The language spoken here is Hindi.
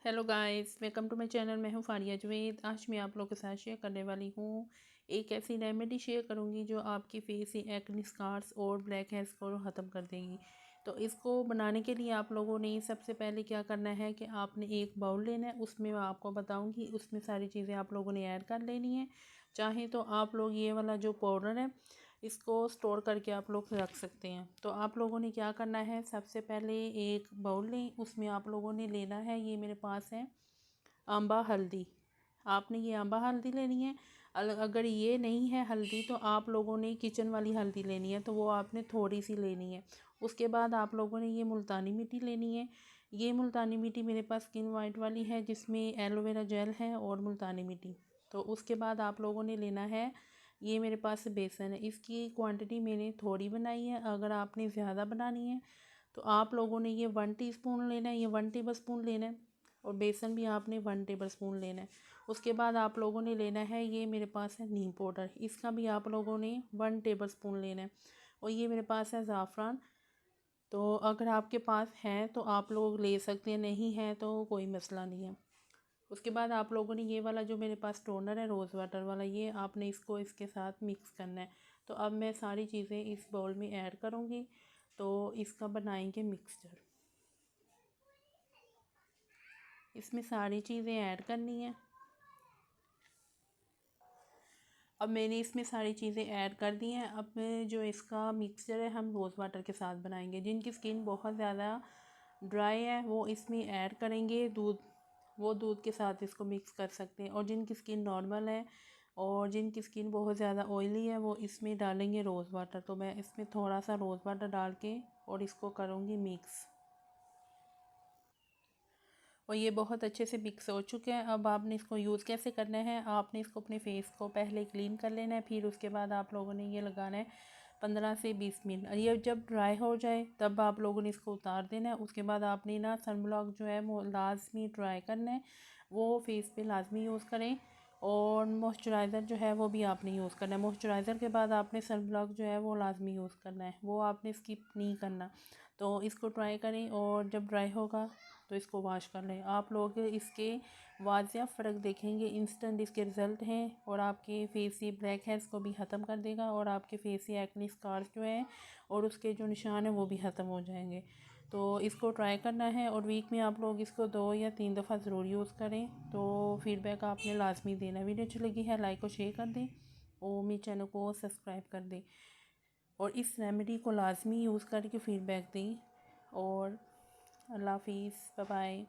Hello guys, welcome to my channel. मैं हूं फारिया जवेद। आज मैं आप लोगों के साथ शेयर करने वाली हूं एक ऐसी रेमेडी शेयर करूंगी जो आपकी फेस से एक्ने स्कार्स और ब्लैक हेड्स को ख़त्म कर देगी। तो इसको बनाने के लिए आप लोगों ने सबसे पहले क्या करना है कि आपने एक बाउल लेना है। उसमें मैं आपको बताऊंगी, उसमें सारी चीज़ें आप लोगों ने ऐड कर लेनी है। चाहे तो आप लोग ये वाला जो पाउडर है इसको स्टोर करके आप लोग रख सकते हैं। तो आप लोगों ने क्या करना है, सबसे पहले एक बाउल लें, उसमें आप लोगों ने लेना है, ये मेरे पास है आंबा हल्दी। आपने ये आंबा हल्दी लेनी है। अगर ये नहीं है हल्दी तो आप लोगों ने किचन वाली हल्दी लेनी है, तो वो आपने थोड़ी सी लेनी है। उसके बाद आप लोगों ने ये मुल्तानी मिट्टी लेनी है। ये मुल्तानी मिट्टी मेरे पास स्किन वाइट वाली है, जिसमें एलोवेरा जेल है और मुल्तानी मिट्टी। तो उसके बाद आप लोगों ने लेना है, ये मेरे पास बेसन है। इसकी क्वांटिटी मैंने थोड़ी बनाई है, अगर आपने ज़्यादा बनानी है तो आप लोगों ने ये 1 टीस्पून लेना है, ये 1 टेबल स्पून लेना है। और बेसन भी आपने 1 टेबल स्पून लेना है। उसके बाद आप लोगों ने लेना है, ये मेरे पास है नीम पाउडर, इसका भी आप लोगों ने 1 टेबल स्पून लेना है। और ये मेरे पास है ज़ाफ़रान। तो अगर आपके पास है तो आप लोग ले सकते हैं, नहीं है तो कोई मसला नहीं है। उसके बाद आप लोगों ने ये वाला जो मेरे पास टोनर है रोज़ वाटर वाला, ये आपने इसको इसके साथ मिक्स करना है। तो अब मैं सारी चीज़ें इस बाउल में ऐड करूँगी, तो इसका बनाएंगे मिक्सचर। इसमें सारी चीज़ें ऐड करनी है। अब मैंने इसमें सारी चीज़ें ऐड कर दी हैं। अब जो इसका मिक्सचर है हम रोज़ वाटर के साथ बनाएंगे। जिनकी स्किन बहुत ज़्यादा ड्राई है वो इसमें ऐड करेंगे दूध, वो दूध के साथ इसको मिक्स कर सकते हैं। और जिनकी स्किन नॉर्मल है और जिनकी स्किन बहुत ज़्यादा ऑयली है वो इसमें डालेंगे रोज़ वाटर। तो मैं इसमें थोड़ा सा रोज़ वाटर डाल के और इसको करूँगी मिक्स। और ये बहुत अच्छे से मिक्स हो चुके हैं। अब आपने इसको यूज़ कैसे करना है, आपने इसको अपने फेस को पहले क्लीन कर लेना है, फिर उसके बाद आप लोगों ने ये लगाना है 15 से 20 मिनट। ये जब ड्राई हो जाए तब आप लोगों ने इसको उतार देना है। उसके बाद आपने ना सनब्लॉक जो है वो लाजमी ट्राई करना है, वो फेस पे लाजमी यूज़ करें। और मॉइस्चराइज़र जो है वो भी आपने यूज़ करना है। मॉइस्चराइज़र के बाद आपने सनब्लॉक जो है वो लाजमी यूज़ करना है, वो आपने स्किप नहीं करना। तो इसको ट्राई करें और जब ड्राई होगा तो इसको वॉश कर लें। आप लोग इसके वाज़िया फ़र्क देखेंगे, इंस्टेंट इसके रिज़ल्ट हैं। और आपके फेस से ब्लैक हेड्स को भी ख़त्म कर देगा और आपके फेस से एक्ने स्कार्स जो हैं और उसके जो निशान हैं वो भी ख़त्म हो जाएंगे। तो इसको ट्राई करना है और वीक में आप लोग इसको 2 या 3 दफ़ा ज़रूर यूज़ करें। तो फीडबैक आपने लाजमी देना। वीडियो अच्छी लगी है लाइक और शेयर कर दें और मेरे चैनल को सब्सक्राइब कर दें। और इस रेमेडी को लाजमी यूज़ करके फीडबैक दें। और अल्लाह हाफिज़, बाय बाय।